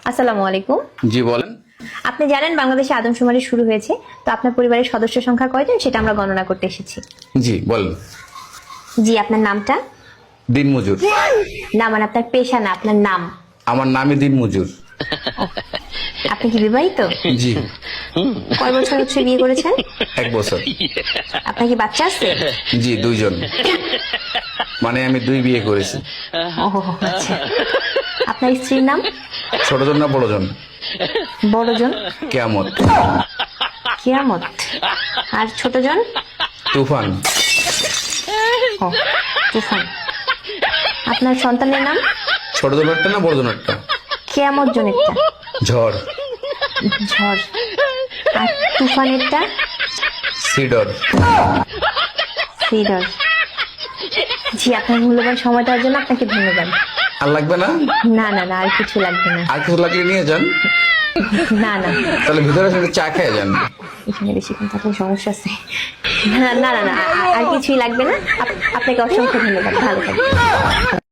আসসালামু আলাইকুম। জি বলেন। আপনি জানেন বাংলাদেশে আদমশুমারি শুরু হয়েছে, তো আপনার পরিবারের সদস্য সংখ্যা কয়জন সেটা আমরা গণনা করতে এসেছি। জি বলেন। জি, আপনার নামটা? দিনমজুর। না মানে আপনার পেশা না, আপনার নাম। আমার নামই দিনমজুর। আপনি কি বিবাহিত? জি। কয় বছর হচ্ছে বিয়ে করেছেন? 1 বছর। আপনার কি বাচ্চা আছে? জি 2 জন। মানে আমি 2 বিয়ে করেছি। ও আচ্ছা। আপনার স্ত্রীর নাম? ছোটজন না বড়জন? বড়জন? কেয়ামত। কিয়ামত। আর ছোটজন? তুফান। ও তুফান। আপনার সন্তানের নাম? ছোটজন একটা না বড়জন একটা? কিয়ামত জনেরটা? ঝড়। ঝড়। আর তুফানেরটা? সিডর। সিডর। জি, আপনার মূল্যবান সময় দেওয়ার জন্য আপনাকে ধন্যবাদ। আর লাগবে না? না না না, আর কিছু লাগবে না। আর কিছু লাগলে নিয়ে যান। না না, তাহলে ভিতরে এসে চা খেয়ে যান। এখানে বেশিক্ষণ থাকলে সমস্যা আছে। না না না না, আর কিছুই লাগবে না। আপনাকে অসংখ্য ধন্যবাদ, ভালো থাকবেন।